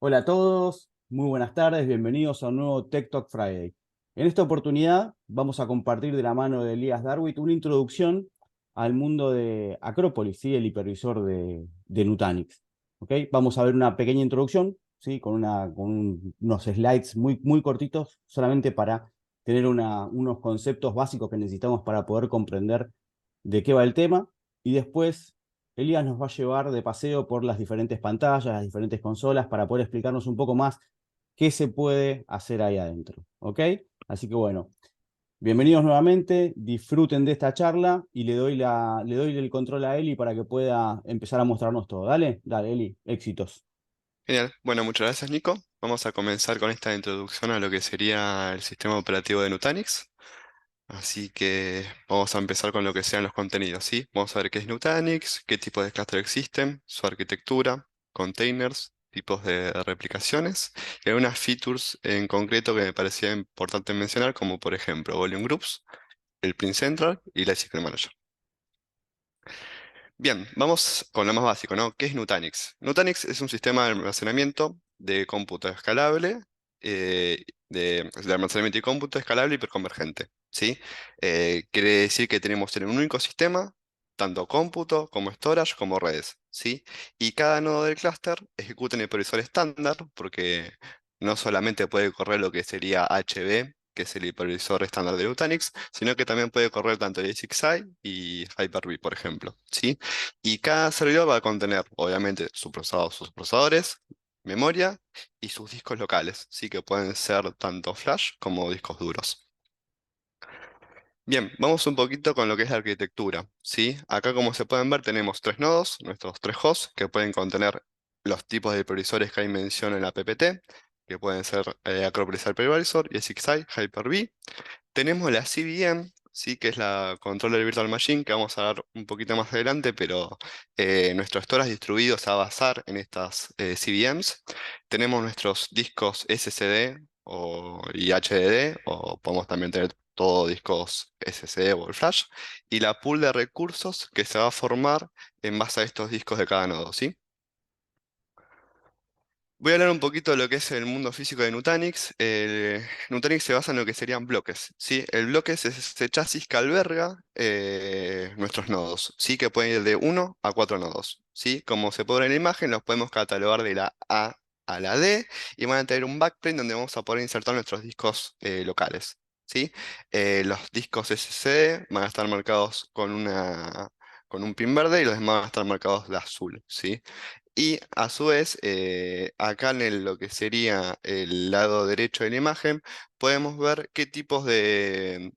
Hola a todos, muy buenas tardes, bienvenidos a un nuevo Tech Talk Friday. En esta oportunidad vamos a compartir de la mano de Elías Darwit una introducción al mundo de Acropolis, ¿sí? El hipervisor de Nutanix. ¿Ok? Vamos a ver una pequeña introducción, ¿sí? Unos slides muy cortitos, solamente para tener unos conceptos básicos que necesitamos para poder comprender de qué va el tema. Y después Elías nos va a llevar de paseo por las diferentes pantallas, las diferentes consolas, para poder explicarnos un poco más qué se puede hacer ahí adentro. ¿Ok? Así que bueno, bienvenidos nuevamente, disfruten de esta charla y le doy el control a Eli para que pueda empezar a mostrarnos todo. Dale, dale, Eli, éxitos. Genial. Bueno, muchas gracias, Nico. Vamos a comenzar con esta introducción a lo que sería el sistema operativo de Nutanix. Así que vamos a empezar con lo que sean los contenidos, ¿sí? Vamos a ver qué es Nutanix, qué tipos de clúster existen, su arquitectura, containers, tipos de replicaciones y algunas features en concreto que me parecía importante mencionar, como por ejemplo Volume Groups, el Print Central y la SQL Manager. Bien, vamos con lo más básico, ¿no? ¿Qué es Nutanix? Nutanix es un sistema de almacenamiento de cómputo escalable, de almacenamiento y cómputo escalable hiperconvergente, ¿sí? Quiere decir que tenemos en un único sistema, tanto cómputo como storage como redes, ¿sí? Y cada nodo del clúster ejecuta en el hipervisor estándar, porque no solamente puede correr lo que sería HB, que es el hipervisor estándar de Nutanix, sino que también puede correr tanto ESXi y Hyper-V, por ejemplo, ¿sí? Y cada servidor va a contener, obviamente, su procesador, sus procesadores, memoria y sus discos locales, sí que pueden ser tanto flash como discos duros. Bien, vamos un poquito con lo que es la arquitectura, ¿sí? Acá, como se pueden ver, tenemos tres nodos, nuestros tres hosts, que pueden contener los tipos de hipervisores que hay mención en la PPT, que pueden ser Acropolis Hypervisor, ESXi, Hyper-V. Tenemos la CVM, sí, que es la Controller Virtual Machine, que vamos a ver un poquito más adelante, pero nuestro storage distribuido se va a basar en estas CVMs. Tenemos nuestros discos SSD y HDD, o podemos también tener todos discos SSD o el flash, y la pool de recursos que se va a formar en base a estos discos de cada nodo, ¿sí? Voy a hablar un poquito de lo que es el mundo físico de Nutanix. Nutanix se basa en lo que serían bloques, ¿sí? El bloque es ese chasis que alberga nuestros nodos, ¿sí? Que pueden ir de uno a 4 nodos, ¿sí? Como se puede ver en la imagen, los podemos catalogar de la A la D y van a tener un backplane donde vamos a poder insertar nuestros discos locales, ¿sí? Los discos SSD van a estar marcados con un pin verde y los demás van a estar marcados de azul, ¿sí? Y a su vez, acá en lo que sería el lado derecho de la imagen, podemos ver qué tipos de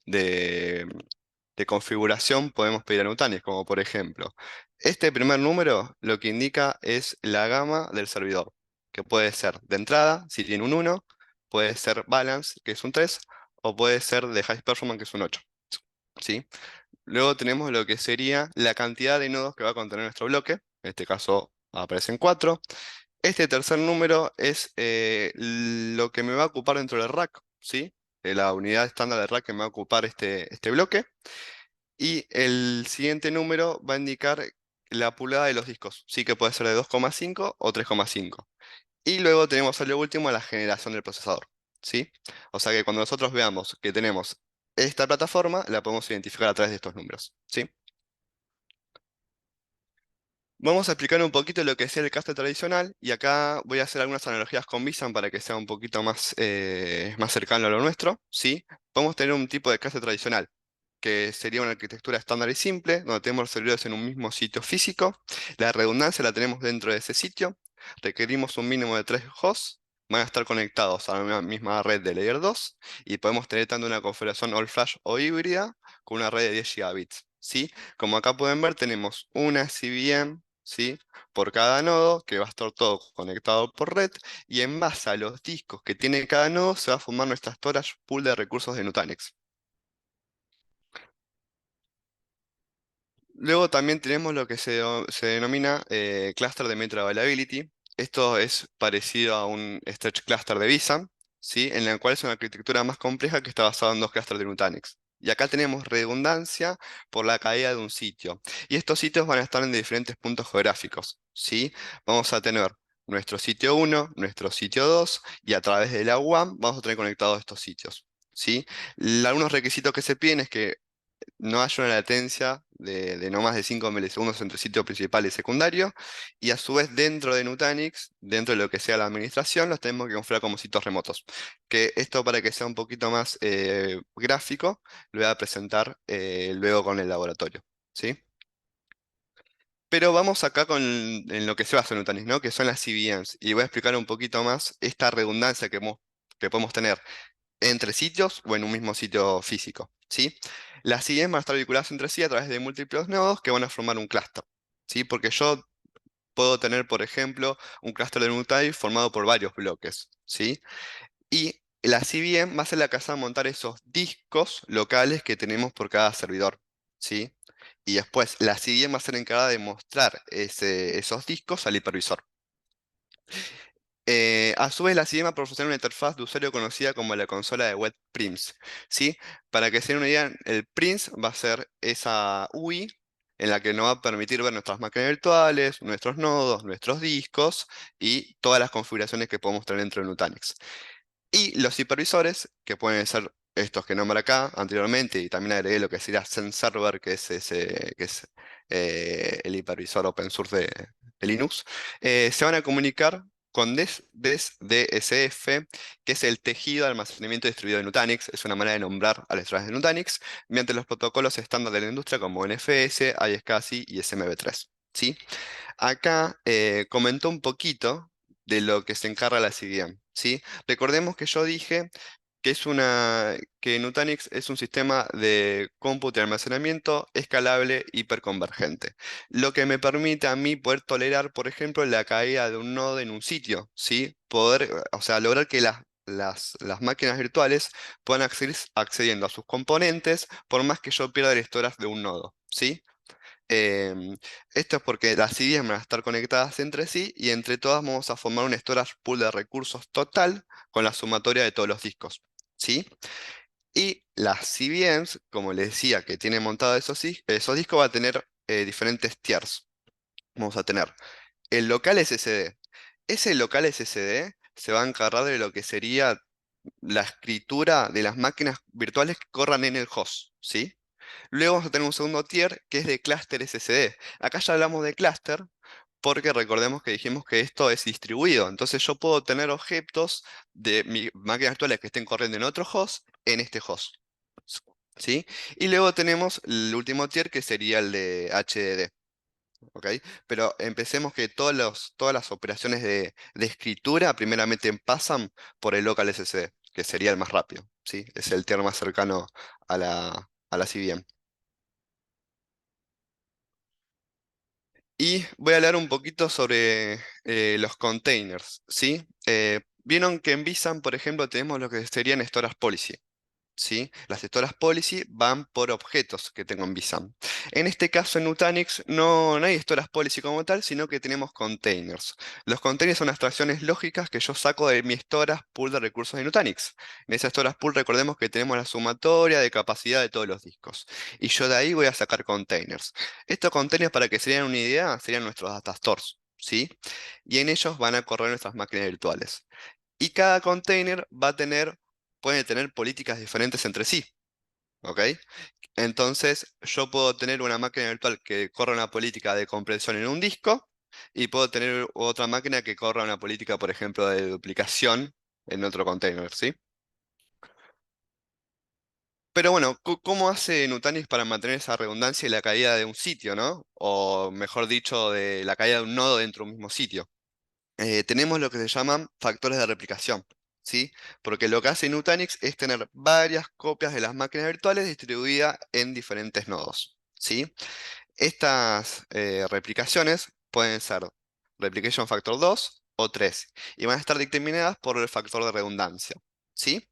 configuración podemos pedir a Nutanix, como por ejemplo, este primer número lo que indica es la gama del servidor, que puede ser de entrada, si tiene un 1, puede ser balance, que es un 3, o puede ser de high performance, que es un 8, ¿sí? Luego tenemos lo que sería la cantidad de nodos que va a contener nuestro bloque. En este caso aparecen 4. Este tercer número es lo que me va a ocupar dentro del rack, ¿sí? La unidad estándar de rack que me va a ocupar este bloque. Y el siguiente número va a indicar la pulgada de los discos, sí, que puede ser de 2,5 o 3,5. Y luego tenemos a lo último la generación del procesador, ¿sí? O sea que cuando nosotros veamos que tenemos esta plataforma, la podemos identificar a través de estos números, ¿sí? Vamos a explicar un poquito lo que es el caster tradicional y acá voy a hacer algunas analogías con Visan para que sea un poquito más cercano a lo nuestro, ¿sí? Podemos tener un tipo de caster tradicional, que sería una arquitectura estándar y simple, donde tenemos los servidores en un mismo sitio físico. La redundancia la tenemos dentro de ese sitio. Requerimos un mínimo de 3 hosts. Van a estar conectados a la misma red de Layer 2 y podemos tener tanto una configuración all flash o híbrida con una red de 10 gigabits, ¿sí? Como acá pueden ver, tenemos una CVM, ¿sí? Por cada nodo, que va a estar todo conectado por red, y en base a los discos que tiene cada nodo, se va a formar nuestra storage pool de recursos de Nutanix. Luego también tenemos lo que se denomina cluster de Metro Availability. Esto es parecido a un stretch cluster de Visa, ¿sí? En la cual es una arquitectura más compleja que está basada en dos clusters de Nutanix. Y acá tenemos redundancia por la caída de un sitio. Y estos sitios van a estar en diferentes puntos geográficos, ¿sí? Vamos a tener nuestro sitio uno, nuestro sitio 2 y a través de la UAM vamos a tener conectados estos sitios, ¿sí? Algunos requisitos que se piden es que no haya una latencia de no más de 5 milisegundos entre sitio principal y secundario, y a su vez dentro de Nutanix, dentro de lo que sea la administración, los tenemos que configurar como sitios remotos. Que esto para que sea un poquito más gráfico, lo voy a presentar luego con el laboratorio, ¿sí? Pero vamos acá en lo que se basa en Nutanix, ¿no? Que son las CVMs, y voy a explicar un poquito más esta redundancia que podemos tener entre sitios o en un mismo sitio físico, ¿sí? Las CVMs van a estar vinculadas entre sí a través de múltiples nodos que van a formar un clúster, ¿sí? Porque yo puedo tener, por ejemplo, un clúster de Nutanix formado por varios bloques, ¿sí? Y la CVM va a ser la que va a montar esos discos locales que tenemos por cada servidor, ¿sí? Y después la CVM va a ser encargada de mostrar esos discos al hipervisor. A su vez, la CIEM va a proporcionar una interfaz de usuario conocida como la consola de web Prims, ¿sí? Para que se den una idea, el Prims va a ser esa UI en la que nos va a permitir ver nuestras máquinas virtuales, nuestros nodos, nuestros discos y todas las configuraciones que podemos tener dentro de Nutanix. Y los hipervisores, que pueden ser estos que nombré acá anteriormente, y también agregué lo que sería XenServer, que es el hipervisor open source de Linux, se van a comunicar con DSF, que es el tejido de almacenamiento distribuido de Nutanix, es una manera de nombrar a las estructuras de Nutanix, mediante los protocolos estándar de la industria como NFS, iSCSI y SMB3. ¿Sí? Acá comentó un poquito de lo que se encarga la CDM, ¿sí? Recordemos que yo dije que Nutanix es un sistema de cómputo y almacenamiento escalable hiperconvergente, lo que me permite a mí poder tolerar, por ejemplo, la caída de un nodo en un sitio, ¿sí? Poder, o sea, lograr que las máquinas virtuales puedan acceder accediendo a sus componentes por más que yo pierda el storage de un nodo, ¿sí? Em, Esto es porque las CDs van a estar conectadas entre sí y entre todas vamos a formar un storage pool de recursos total con la sumatoria de todos los discos, ¿sí? Y las CVMs, como les decía, que tienen montado esos discos, va a tener diferentes tiers. Vamos a tener el local SSD. Ese local SSD se va a encargar de lo que sería la escritura de las máquinas virtuales que corran en el host, ¿sí? Luego vamos a tener un segundo tier que es de clúster SSD. Acá ya hablamos de clúster porque recordemos que dijimos que esto es distribuido. Entonces yo puedo tener objetos de mi máquinas virtuales que estén corriendo en otro host en este host. ¿Sí? Y luego tenemos el último tier que sería el de HDD. ¿Ok? Pero empecemos que todas las operaciones de escritura primeramente pasan por el local SSD, que sería el más rápido. ¿Sí? Es el tier más cercano a la CVM. Y voy a hablar un poquito sobre los containers, ¿sí? Vieron que en Vison, por ejemplo, tenemos lo que serían storage policy. ¿Sí? Las storage policy van por objetos que tengo en vSAM. En este caso en Nutanix no hay storage policy como tal, sino que tenemos containers. Los containers son abstracciones lógicas que yo saco de mi storage pool de recursos de Nutanix. En esa storage pool recordemos que tenemos la sumatoria de capacidad de todos los discos. Y yo de ahí voy a sacar containers. Estos containers, para que se den una idea, serían nuestros data stores, ¿sí? Y en ellos van a correr nuestras máquinas virtuales. Y cada container puede tener políticas diferentes entre sí, ¿ok? Entonces, yo puedo tener una máquina virtual que corra una política de compresión en un disco y puedo tener otra máquina que corra una política, por ejemplo, de duplicación en otro container, ¿sí? Pero bueno, ¿cómo hace Nutanix para mantener esa redundancia y la caída de un sitio, ¿no? O mejor dicho, de la caída de un nodo dentro de un mismo sitio. Tenemos lo que se llaman factores de replicación, ¿sí? Porque lo que hace Nutanix es tener varias copias de las máquinas virtuales distribuidas en diferentes nodos, ¿sí? Estas replicaciones pueden ser replication factor 2 o 3 y van a estar determinadas por el factor de redundancia, ¿sí?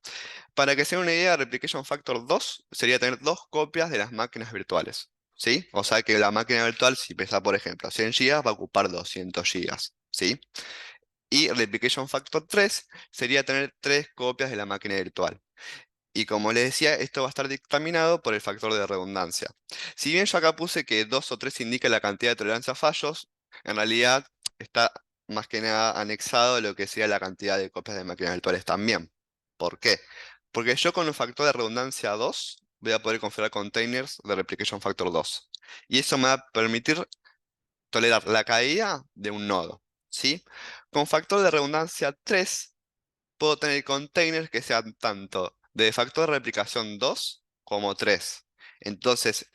Para que se den una idea, replication factor 2 sería tener dos copias de las máquinas virtuales, ¿sí? O sea que la máquina virtual, si pesa, por ejemplo, 100 gigas, va a ocupar 200 gigas, ¿sí? Y Replication Factor 3 sería tener tres copias de la máquina virtual. Y como les decía, esto va a estar dictaminado por el factor de redundancia. Si bien yo acá puse que 2 o 3 indica la cantidad de tolerancia a fallos, en realidad está más que nada anexado lo que sería la cantidad de copias de máquinas virtuales también. ¿Por qué? Porque yo con un factor de redundancia 2 voy a poder configurar containers de replication factor 2. Y eso me va a permitir tolerar la caída de un nodo, ¿sí? Con factor de redundancia 3 puedo tener containers que sean tanto de factor de replicación 2 como 3. Entonces,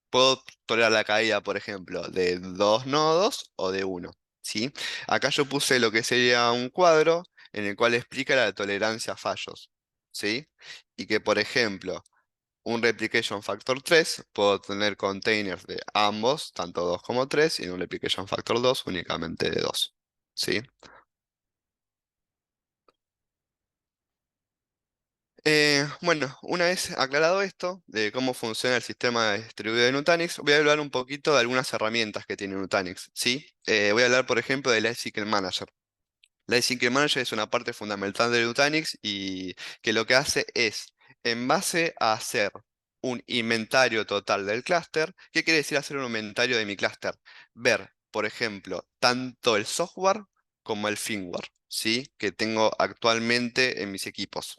puedo tolerar la caída, por ejemplo, de dos nodos o de uno, ¿sí? Acá yo puse lo que sería un cuadro en el cual explica la tolerancia a fallos, ¿sí? Y que, por ejemplo, un replication factor 3 puedo tener containers de ambos, tanto 2 como 3, y en un replication factor 2 únicamente de 2, ¿sí? Bueno, una vez aclarado esto de cómo funciona el sistema distribuido de Nutanix, voy a hablar un poquito de algunas herramientas que tiene Nutanix, ¿sí? Voy a hablar, por ejemplo, del Lifecycle Manager. Lifecycle Manager es una parte fundamental de Nutanix y que lo que hace es, en base a hacer un inventario total del clúster, ¿qué quiere decir hacer un inventario de mi clúster? Ver, por ejemplo, tanto el software como el firmware, ¿sí? Que tengo actualmente en mis equipos.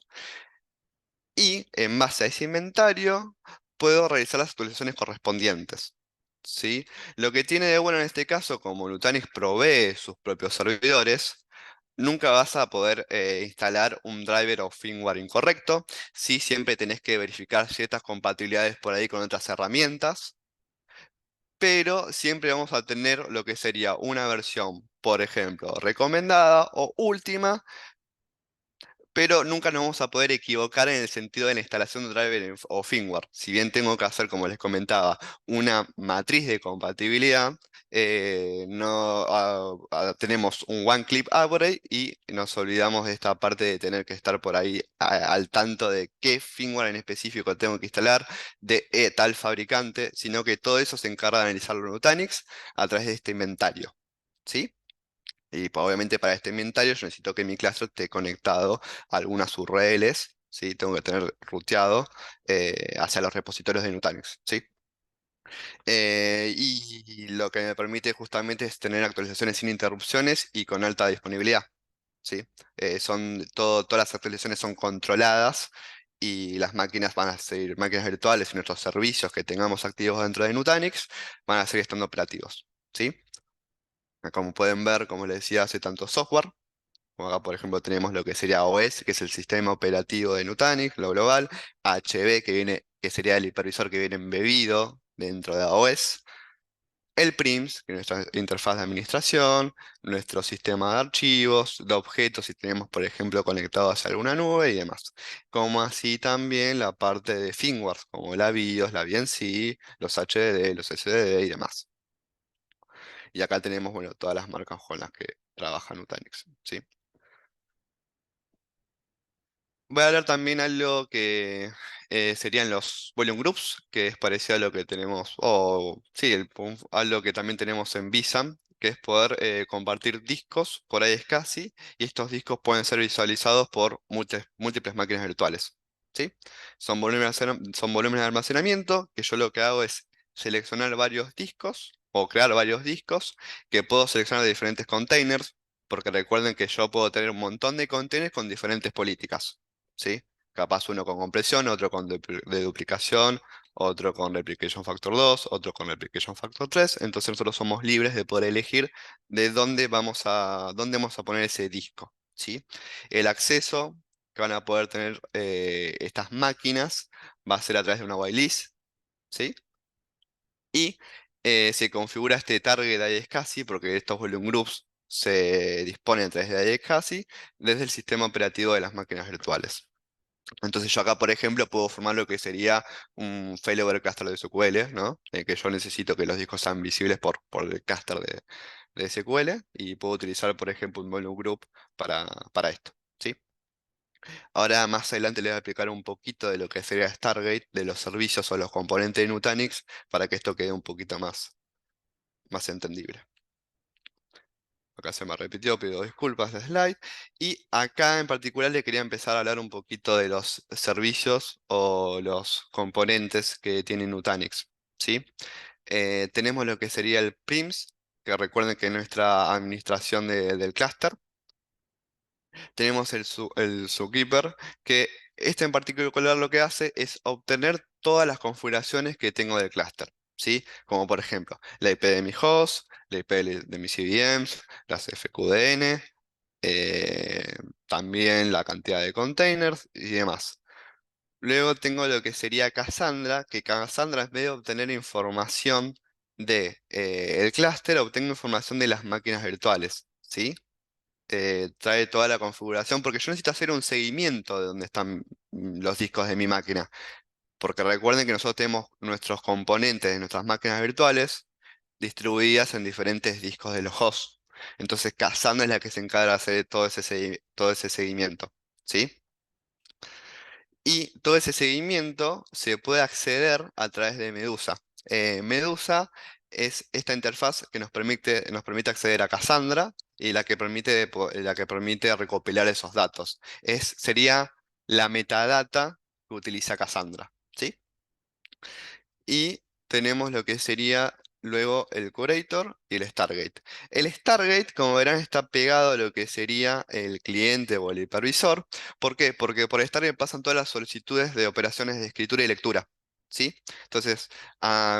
Y en base a ese inventario puedo realizar las actualizaciones correspondientes, ¿sí? Lo que tiene de bueno en este caso, como Nutanix provee sus propios servidores, nunca vas a poder instalar un driver o firmware incorrecto. Sí, siempre tenés que verificar ciertas compatibilidades por ahí con otras herramientas, pero siempre vamos a tener lo que sería una versión, por ejemplo, recomendada o última, pero nunca nos vamos a poder equivocar en el sentido de la instalación de driver o firmware. Si bien tengo que hacer, como les comentaba, una matriz de compatibilidad, no, tenemos un one clip upgrade y nos olvidamos de esta parte de tener que estar por ahí al tanto de qué firmware en específico tengo que instalar de tal fabricante, sino que todo eso se encarga de analizarlo en Nutanix a través de este inventario. ¿Sí? Y obviamente para este inventario yo necesito que mi cluster esté conectado a algunas URLs, ¿sí? Tengo que tener ruteado hacia los repositorios de Nutanix, ¿sí? Y lo que me permite justamente es tener actualizaciones sin interrupciones y con alta disponibilidad, ¿sí? Todas las actualizaciones son controladas y las máquinas van a seguir, máquinas virtuales y nuestros servicios que tengamos activos dentro de Nutanix van a seguir estando operativos, ¿sí? Como pueden ver, como les decía, hace tanto software. Como acá, por ejemplo, tenemos lo que sería OS, que es el sistema operativo de Nutanix, lo global, HB, que sería el hipervisor que viene embebido dentro de AOS, el PRIMS, que es nuestra interfaz de administración, nuestro sistema de archivos, de objetos, si tenemos, por ejemplo, conectados a alguna nube y demás. Como así también la parte de firmware, como la BIOS, la VNC, los HDD, los SSD y demás. Y acá tenemos, bueno, todas las marcas con las que trabaja Nutanix, ¿sí? Voy a hablar también algo que serían los volume groups, que es parecido a lo que tenemos, o sí, algo que también tenemos en vSAN, que es poder compartir discos por iSCSI, y estos discos pueden ser visualizados por múltiples máquinas virtuales. ¿Sí? Son volúmenes de almacenamiento, que yo lo que hago es seleccionar varios discos, o crear varios discos, que puedo seleccionar de diferentes containers, porque recuerden que yo puedo tener un montón de containers con diferentes políticas. ¿Sí? Capaz uno con compresión, otro con de duplicación, otro con replication factor 2, otro con replication factor 3. Entonces nosotros somos libres de poder elegir de dónde vamos a poner ese disco, ¿sí? El acceso que van a poder tener estas máquinas va a ser a través de una whitelist, ¿sí? Y se configura este target iSCSI porque estos volume groups se disponen a través de iSCSI desde el sistema operativo de las máquinas virtuales. Entonces yo acá, por ejemplo, puedo formar lo que sería un failover cluster de SQL, ¿no? Que yo necesito que los discos sean visibles por el cluster de SQL y puedo utilizar, por ejemplo, un volume group para esto, ¿sí? Ahora más adelante les voy a explicar un poquito de lo que sería Stargate, de los servicios o los componentes de Nutanix, para que esto quede un poquito más entendible. Acá se me repitió, pido disculpas de slide. Y acá en particular le quería empezar a hablar un poquito de los servicios o los componentes que tiene Nutanix, ¿sí? Tenemos lo que sería el PRIMS, que recuerden que es nuestra administración del clúster. Tenemos el Zookeeper, que este en particular lo que hace es obtener todas las configuraciones que tengo del clúster, ¿sí? Como por ejemplo, la IP de mi host, la IP de mis CVMs, las FQDN, eh, también la cantidad de containers y demás. Luego tengo lo que sería Cassandra, que Cassandra es medio obtener información de el clúster, obtengo información de las máquinas virtuales, ¿sí? Trae toda la configuración, porque yo necesito hacer un seguimiento de dónde están los discos de mi máquina. Porque recuerden que nosotros tenemos nuestros componentes de nuestras máquinas virtuales distribuidas en diferentes discos de los hosts. Entonces, Cassandra es la que se encarga de hacer todo ese seguimiento. ¿Sí? Y todo ese seguimiento se puede acceder a través de Medusa. Medusa es esta interfaz que nos permite acceder a Cassandra y la que permite recopilar esos datos. Sería la metadata que utiliza Cassandra. ¿Sí? Y tenemos lo que sería luego el Curator y el Stargate. El Stargate, como verán, está pegado a lo que sería el cliente o el hipervisor. ¿Por qué? Porque por Stargate pasan todas las solicitudes de operaciones de escritura y lectura. ¿Sí? Entonces,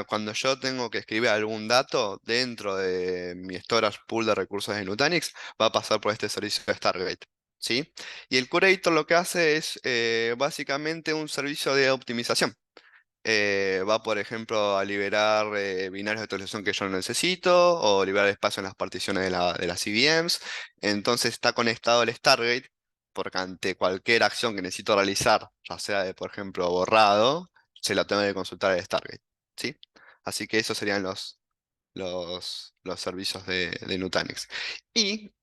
cuando yo tengo que escribir algún dato dentro de mi storage pool de recursos de Nutanix, va a pasar por este servicio de Stargate. ¿Sí? Y el Curator lo que hace es básicamente un servicio de optimización. Va, por ejemplo, a liberar binarios de actualización que yo no necesito, o liberar espacio en las particiones de las CVMs. Entonces está conectado al Stargate, porque ante cualquier acción que necesito realizar, ya sea de, por ejemplo, borrado, se la tengo que consultar al Stargate. ¿Sí? Así que esos serían los servicios de Nutanix. Y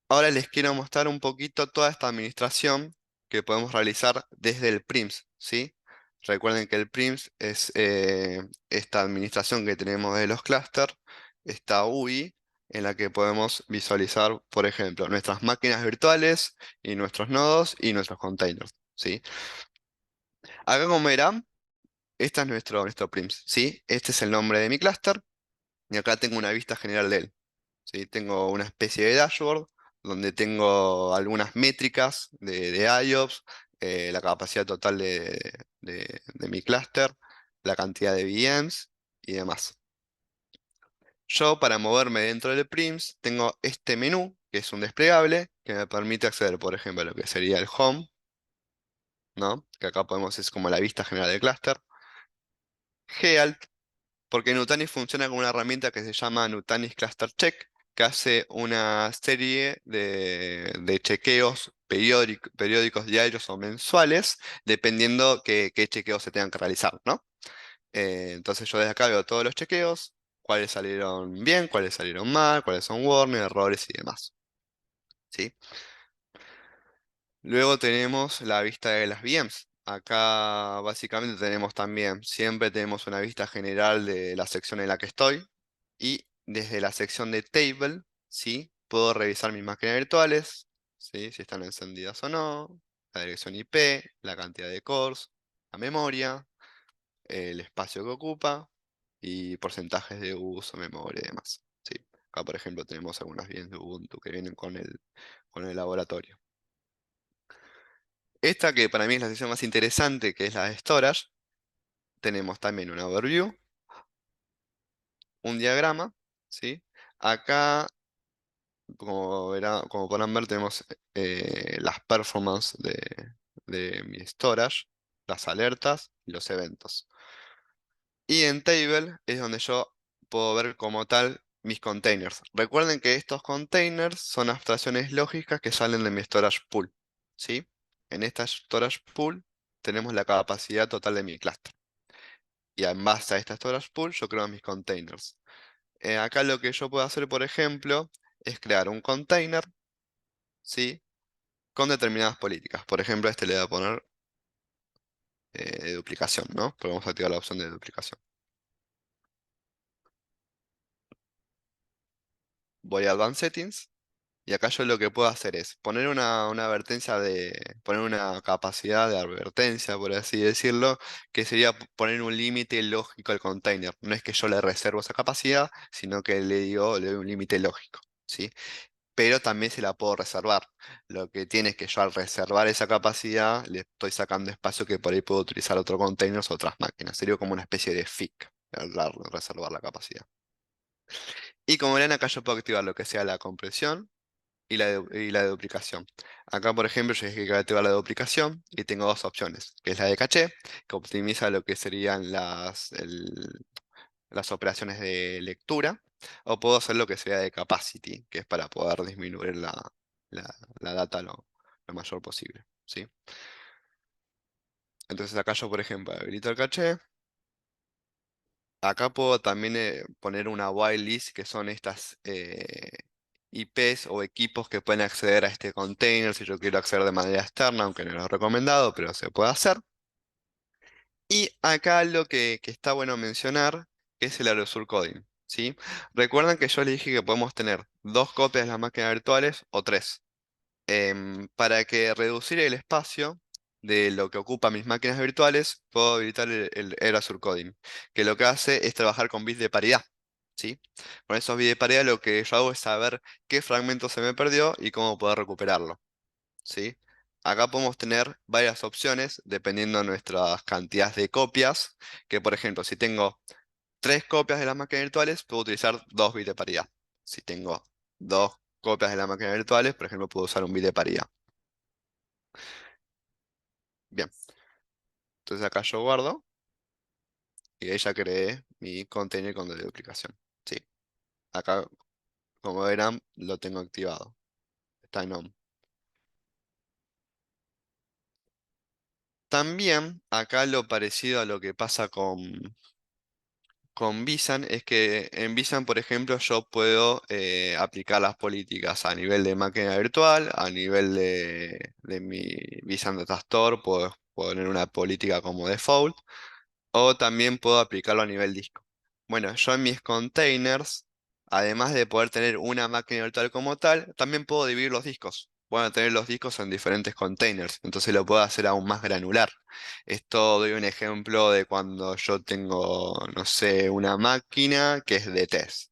ahora les quiero mostrar un poquito toda esta administración que podemos realizar desde el PRIMS, ¿sí? Recuerden que el PRIMS es esta administración que tenemos de los clústeres, esta UI, en la que podemos visualizar, por ejemplo, nuestras máquinas virtuales y nuestros nodos y nuestros containers, ¿sí? Acá como verán, este es nuestro PRIMS, ¿sí? Este es el nombre de mi clúster y acá tengo una vista general de él. ¿Sí? Tengo una especie de dashboard donde tengo algunas métricas de IOPS, la capacidad total de mi clúster, la cantidad de VMs y demás. Yo para moverme dentro del PRIMS tengo este menú, que es un desplegable, que me permite acceder, por ejemplo, a lo que sería el Home, ¿no? Que acá podemos, es como la vista general del clúster. Health, porque Nutanix funciona con una herramienta que se llama Nutanix Cluster Check, que hace una serie de chequeos periódicos diarios o mensuales, dependiendo qué chequeos se tengan que realizar, ¿no? Entonces yo desde acá veo todos los chequeos, cuáles salieron bien, cuáles salieron mal, cuáles son warnings, errores y demás. ¿Sí? Luego tenemos la vista de las VMs. Acá básicamente tenemos también, siempre tenemos una vista general de la sección en la que estoy. Y desde la sección de Table, ¿sí? Puedo revisar mis máquinas virtuales, ¿sí? Si están encendidas o no, la dirección IP, la cantidad de cores, la memoria, el espacio que ocupa y porcentajes de uso, memoria y demás. ¿Sí? Acá, por ejemplo, tenemos algunas VMs de Ubuntu que vienen con el laboratorio. Esta que para mí es la sección más interesante, que es la de Storage, tenemos también una overview, un diagrama, ¿sí? Acá como podrán ver, tenemos las performances de mi storage, las alertas y los eventos. Y en Table es donde yo puedo ver como tal mis containers. Recuerden que estos containers son abstracciones lógicas que salen de mi storage pool. ¿Sí? En esta storage pool tenemos la capacidad total de mi cluster. Y en base a esta storage pool yo creo mis containers. Acá lo que yo puedo hacer, por ejemplo, es crear un container, ¿sí? Con determinadas políticas. Por ejemplo, a este le voy a poner de duplicación, ¿no? Pero vamos a activar la opción de duplicación. Voy a Advanced Settings Y acá yo lo que puedo hacer es poner una advertencia poner una capacidad de advertencia, por así decirlo, que sería poner un límite lógico al container. No es que yo le reservo esa capacidad, sino que le doy un límite lógico, ¿sí? Pero también se la puedo reservar. Lo que tiene es que yo al reservar esa capacidad, le estoy sacando espacio que por ahí puedo utilizar otros containers o otras máquinas. Sería como una especie de FIC, reservar la capacidad. Y como verán, acá yo puedo activar lo que sea la compresión y la de duplicación. Acá, por ejemplo, yo dije que activar la de duplicación y tengo dos opciones, que es la de caché, que optimiza lo que serían las operaciones de lectura, o puedo hacer lo que sería de capacity, que es para poder disminuir la data lo mayor posible, ¿sí? Entonces acá yo, por ejemplo, habilito el caché. Acá puedo también poner una whitelist, que son estas IPs o equipos que pueden acceder a este container si yo quiero acceder de manera externa, aunque no lo he recomendado, pero se puede hacer. Y acá lo que está bueno mencionar es el aerosol coding, ¿sí? Recuerdan que yo les dije que podemos tener dos copias de las máquinas virtuales o tres. Para que reducir el espacio de lo que ocupan mis máquinas virtuales, puedo habilitar el Era Surcoding, que lo que hace es trabajar con bits de paridad, ¿sí? Con esos bits de paridad lo que yo hago es saber qué fragmento se me perdió y cómo poder recuperarlo, ¿sí? Acá podemos tener varias opciones dependiendo de nuestras cantidades de copias, que por ejemplo, si tengo tres copias de las máquinas virtuales, puedo utilizar dos bits de paridad. Si tengo dos copias de las máquinas virtuales, por ejemplo, puedo usar un bit de paridad. Bien, entonces acá yo guardo y ahí ya creé mi container con doble duplicación. Sí, acá como verán lo tengo activado. Está en on. También acá lo parecido a lo que pasa con Visan es que en Visan, por ejemplo, yo puedo aplicar las políticas a nivel de máquina virtual, a nivel de mi Visan Data Store, puedo poner una política como default. O también puedo aplicarlo a nivel disco. Bueno, yo en mis containers, además de poder tener una máquina virtual como tal, también puedo dividir los discos. Puedo tener los discos en diferentes containers, entonces lo puedo hacer aún más granular. Esto doy un ejemplo de cuando yo tengo, no sé, una máquina que es de test.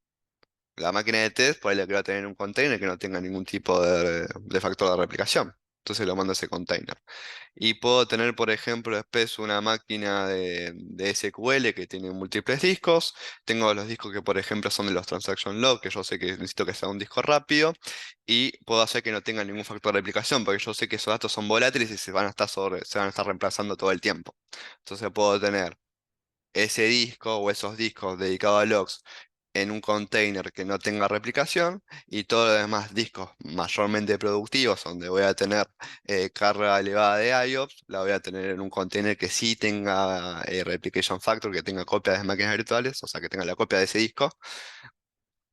La máquina de test, por ahí la quiero tener en un container que no tenga ningún tipo de factor de replicación. Entonces lo mando a ese container. Y puedo tener, por ejemplo, después una máquina de SQL que tiene múltiples discos. Tengo los discos que, por ejemplo, son de los transaction log, que yo sé que necesito que sea un disco rápido. Y puedo hacer que no tenga ningún factor de replicación, porque yo sé que esos datos son volátiles y se van a estar reemplazando todo el tiempo. Entonces puedo tener ese disco o esos discos dedicados a logs en un container que no tenga replicación y todos los demás discos mayormente productivos, donde voy a tener carga elevada de IOPS, la voy a tener en un container que sí tenga replication factor, que tenga copia de máquinas virtuales, o sea, que tenga la copia de ese disco,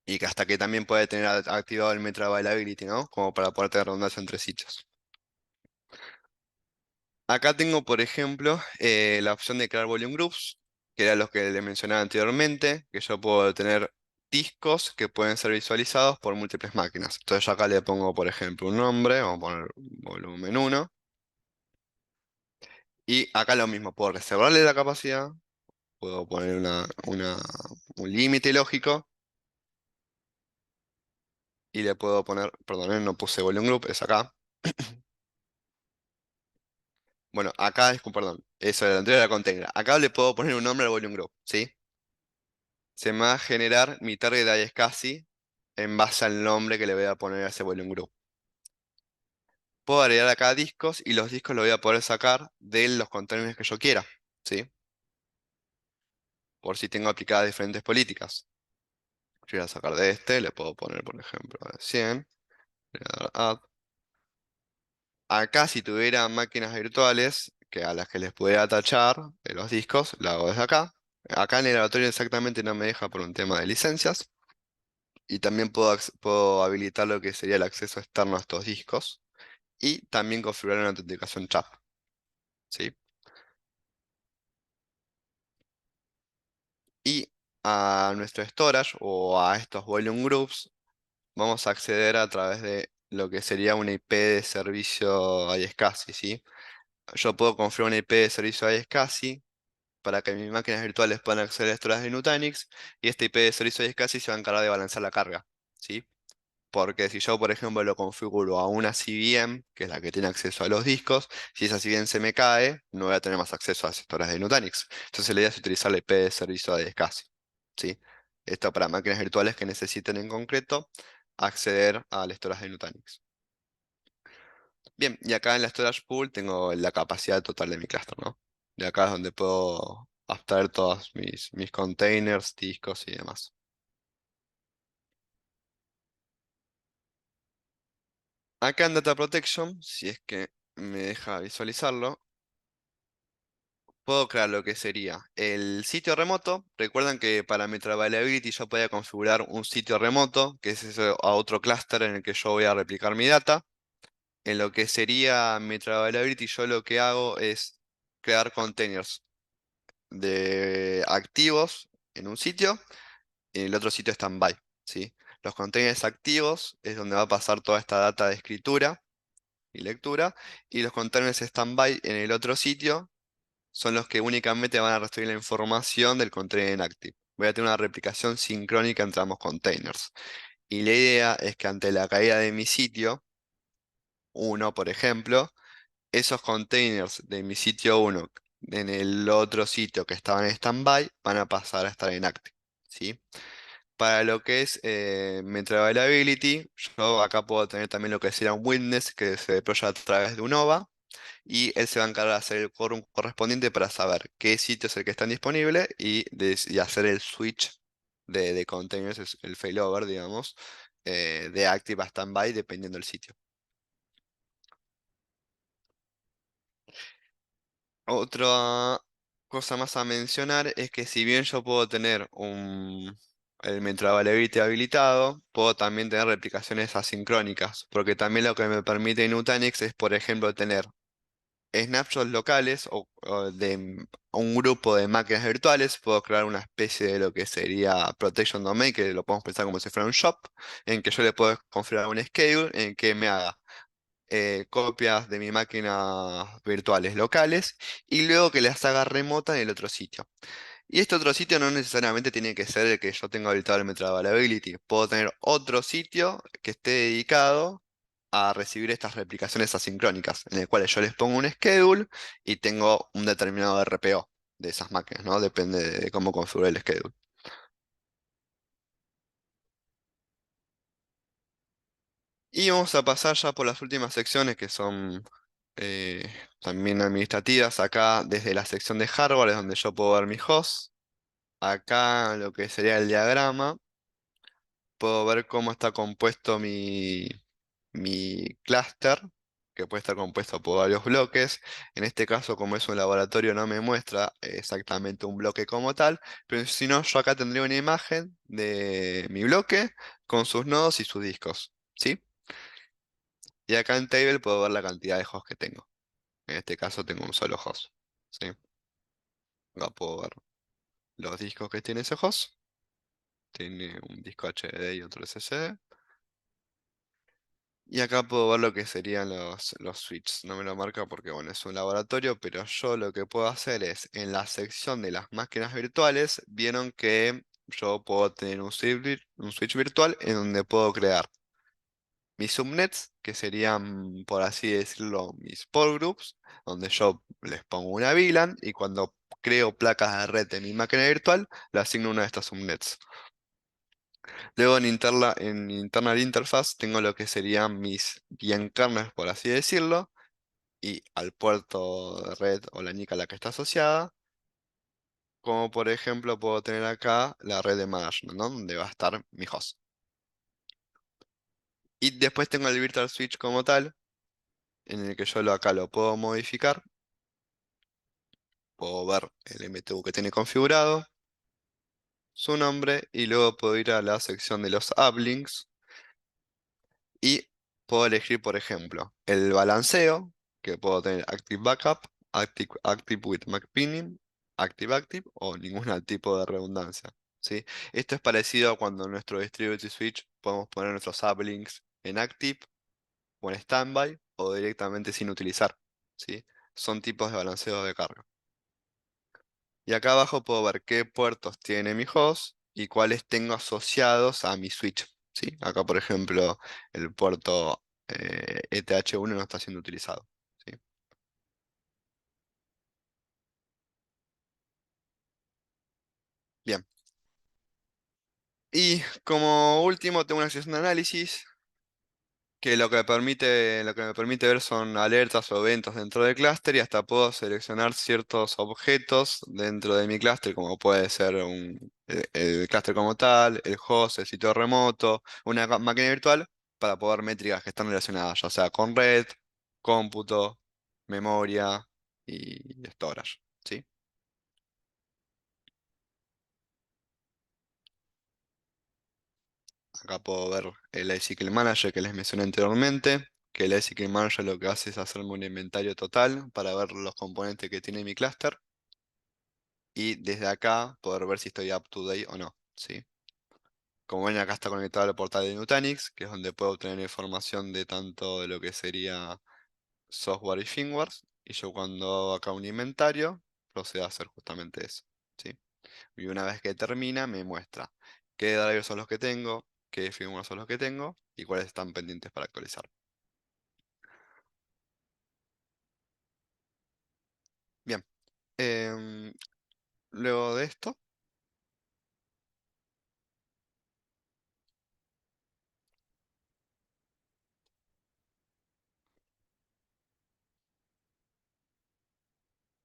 y que hasta que también puede tener activado el Metra Availability, ¿no? Como para poder tener redundancia entre sitios. Acá tengo, por ejemplo, la opción de crear volume groups, que era los que les mencionaba anteriormente, que yo puedo tener discos que pueden ser visualizados por múltiples máquinas. Entonces yo acá le pongo, por ejemplo, un nombre, vamos a poner volumen 1, y acá lo mismo, puedo reservarle la capacidad, puedo poner un límite lógico, y le puedo poner, perdón, no puse volume group, es acá. Bueno, acá es, perdón, eso era el anterior era container. Acá le puedo poner un nombre al volume group, ¿sí? Se me va a generar mi target iSCSI en base al nombre que le voy a poner a ese volume group. Puedo agregar acá discos y los discos los voy a poder sacar de los containers que yo quiera, ¿sí? Por si tengo aplicadas diferentes políticas. Yo voy a sacar de este, le puedo poner, por ejemplo, 100, le voy a dar add. Acá si tuviera máquinas virtuales que a las que les pudiera tachar los discos, lo hago desde acá. Acá en el aleatorio exactamente no me deja por un tema de licencias. Y también puedo habilitar lo que sería el acceso externo a estos discos. Y también configurar una autenticación CHAP, ¿sí? Y a nuestro storage o a estos volume groups vamos a acceder a través de lo que sería una IP de servicio iSCSI, ¿sí? Yo puedo configurar una IP de servicio iSCSI para que mis máquinas virtuales puedan acceder a storage de Nutanix y esta IP de servicio iSCSI se va a encargar de balancear la carga, ¿sí? Porque si yo, por ejemplo, lo configuro a una CVM, que es la que tiene acceso a los discos, si esa CVM se me cae, no voy a tener más acceso a las storage de Nutanix. Entonces la idea es utilizar la IP de servicio de SCSI, ¿sí? Esto para máquinas virtuales que necesiten en concreto acceder al storage de Nutanix. Bien, y acá en la storage pool tengo la capacidad total de mi cluster, ¿no? De acá es donde puedo abstraer todos mis containers, discos y demás. Acá en Data Protection, si es que me deja visualizarlo, puedo crear lo que sería el sitio remoto. Recuerdan que para Metra Availability yo podía configurar un sitio remoto, que es eso, a otro clúster en el que yo voy a replicar mi data. En lo que sería Metra Availability, yo lo que hago es crear containers de activos en un sitio y en el otro sitio standby, ¿sí? Los containers activos es donde va a pasar toda esta data de escritura y lectura, y los containers standby en el otro sitio son los que únicamente van a recibir la información del container inactive. Voy a tener una replicación sincrónica entre ambos containers. Y la idea es que ante la caída de mi sitio, uno, por ejemplo, esos containers de mi sitio uno en el otro sitio que estaban en standby van a pasar a estar en active, ¿sí? Para lo que es Metro Availability, yo acá puedo tener también lo que sería un witness que se deploya a través de un OVA y él se va a encargar de hacer el quórum correspondiente para saber qué sitio es el que está disponible y hacer el switch de containers, el failover, digamos, de active a standby dependiendo del sitio. Otra cosa más a mencionar es que si bien yo puedo tener el Metro Availability habilitado, puedo también tener replicaciones asincrónicas, porque también lo que me permite Nutanix es, por ejemplo, tener snapshots locales o de un grupo de máquinas virtuales. Puedo crear una especie de lo que sería Protection Domain, que lo podemos pensar como si fuera un shop, en que yo le puedo configurar un schedule en que me haga copias de mi máquinas virtuales locales y luego que las haga remota en el otro sitio. Y este otro sitio no necesariamente tiene que ser el que yo tenga habilitado el Metro Availability. Puedo tener otro sitio que esté dedicado a recibir estas replicaciones asincrónicas, en el cual yo les pongo un schedule y tengo un determinado RPO de esas máquinas, ¿no? Depende de cómo configure el schedule. Y vamos a pasar ya por las últimas secciones que son eh, también administrativas. Acá desde la sección de hardware es donde yo puedo ver mi host. Acá lo que sería el diagrama, puedo ver cómo está compuesto mi clúster, que puede estar compuesto por varios bloques. En este caso, como es un laboratorio, no me muestra exactamente un bloque como tal, pero si no, yo acá tendría una imagen de mi bloque con sus nodos y sus discos, ¿sí? Y acá en Table puedo ver la cantidad de hosts que tengo. En este caso tengo un solo host, ¿sí? Acá puedo ver los discos que tiene ese host. Tiene un disco HDD y otro SSD. Y acá puedo ver lo que serían los switches. No me lo marca porque, bueno, es un laboratorio, pero yo lo que puedo hacer es, en la sección de las máquinas virtuales, vieron que yo puedo tener un switch virtual en donde puedo crear mis subnets, que serían, por así decirlo, mis port groups, donde yo les pongo una VLAN y cuando creo placas de red en mi máquina virtual, le asigno una de estas subnets. Luego en internal interface tengo lo que serían mis bien kernels, por así decirlo, y al puerto de red o la NIC a la que está asociada, como por ejemplo puedo tener acá la red de management, ¿no? Donde va a estar mi host. Y después tengo el virtual switch como tal, en el que yo acá lo puedo modificar, puedo ver el MTU que tiene configurado, su nombre, y luego puedo ir a la sección de los uplinks y puedo elegir, por ejemplo, el balanceo, que puedo tener Active Backup, Active with McPinning, Active Active o ningún tipo de redundancia. ¿sí? Esto es parecido a cuando en nuestro Distributed Switch podemos poner nuestros uplinks en active o en standby o directamente sin utilizar, ¿sí? Son tipos de balanceo de carga. Y acá abajo puedo ver qué puertos tiene mi host y cuáles tengo asociados a mi switch, ¿sí? Acá, por ejemplo, el puerto ETH1 no está siendo utilizado, ¿sí? Bien. Y como último tengo una sesión de análisis que lo que me permite ver son alertas o eventos dentro del clúster y hasta puedo seleccionar ciertos objetos dentro de mi clúster, como puede ser el clúster como tal, el host, el sitio remoto, una máquina virtual, para poder ver métricas que están relacionadas, ya sea con red, cómputo, memoria y storage, ¿sí? Acá puedo ver el Lifecycle Manager que les mencioné anteriormente, que el Lifecycle Manager lo que hace es hacerme un inventario total para ver los componentes que tiene mi clúster y desde acá poder ver si estoy up to date o no, ¿sí? Como ven, acá está conectado al portal de Nutanix, que es donde puedo obtener información de tanto de lo que sería software y firmware, y yo cuando hago acá un inventario, procedo a hacer justamente eso, ¿sí? Y una vez que termina, me muestra qué drivers son los que tengo, qué firmware son los que tengo y cuáles están pendientes para actualizar. Bien, em, luego de esto,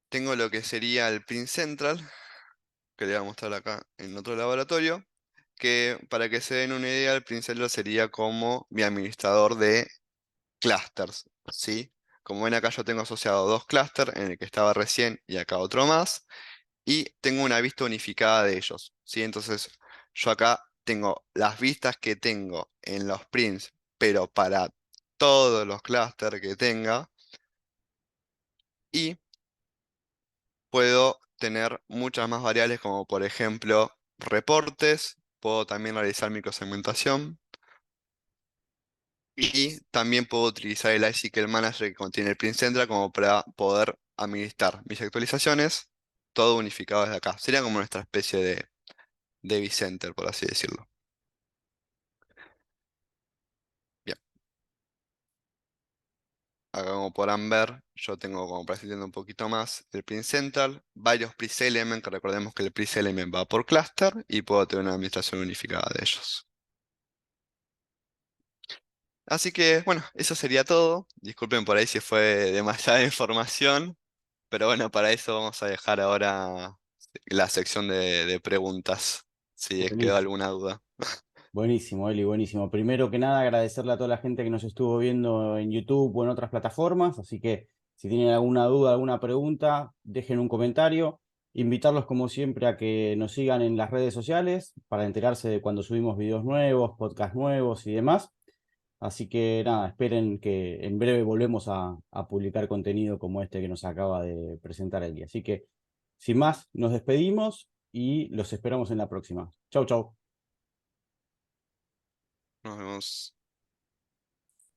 tengo lo que sería el Print Central, que le voy a mostrar acá en otro laboratorio, que para que se den una idea, el Print Central sería como mi administrador de clusters, ¿sí? Como ven acá yo tengo asociado dos clusters, en el que estaba recién y acá otro más, y tengo una vista unificada de ellos, ¿sí? Entonces yo acá tengo las vistas que tengo en los prints, pero para todos los clusters que tenga, y puedo tener muchas más variables como por ejemplo reportes, puedo también realizar microsegmentación y también puedo utilizar el iCycle Manager que contiene el Print Central como para poder administrar mis actualizaciones, todo unificado desde acá. Sería como nuestra especie de vCenter, por así decirlo. Bien, acá como podrán ver, yo tengo, como para explicar un poquito más, el Print Central, varios Element, que recordemos que el Element va por cluster y puedo tener una administración unificada de ellos. Así que, bueno, eso sería todo. Disculpen por ahí si fue demasiada información, pero bueno, para eso vamos a dejar ahora la sección de preguntas, si es quedó Buenísimo. alguna duda. Buenísimo, Eli, buenísimo. Primero que nada, agradecerle a toda la gente que nos estuvo viendo en YouTube o en otras plataformas. Así que si tienen alguna duda, alguna pregunta, dejen un comentario. Invitarlos, como siempre, a que nos sigan en las redes sociales para enterarse de cuando subimos videos nuevos, podcasts nuevos y demás. Así que nada, esperen que en breve volvemos a publicar contenido como este que nos acaba de presentar Eli. Así que, sin más, nos despedimos y los esperamos en la próxima. Chau, chau. Nos vemos.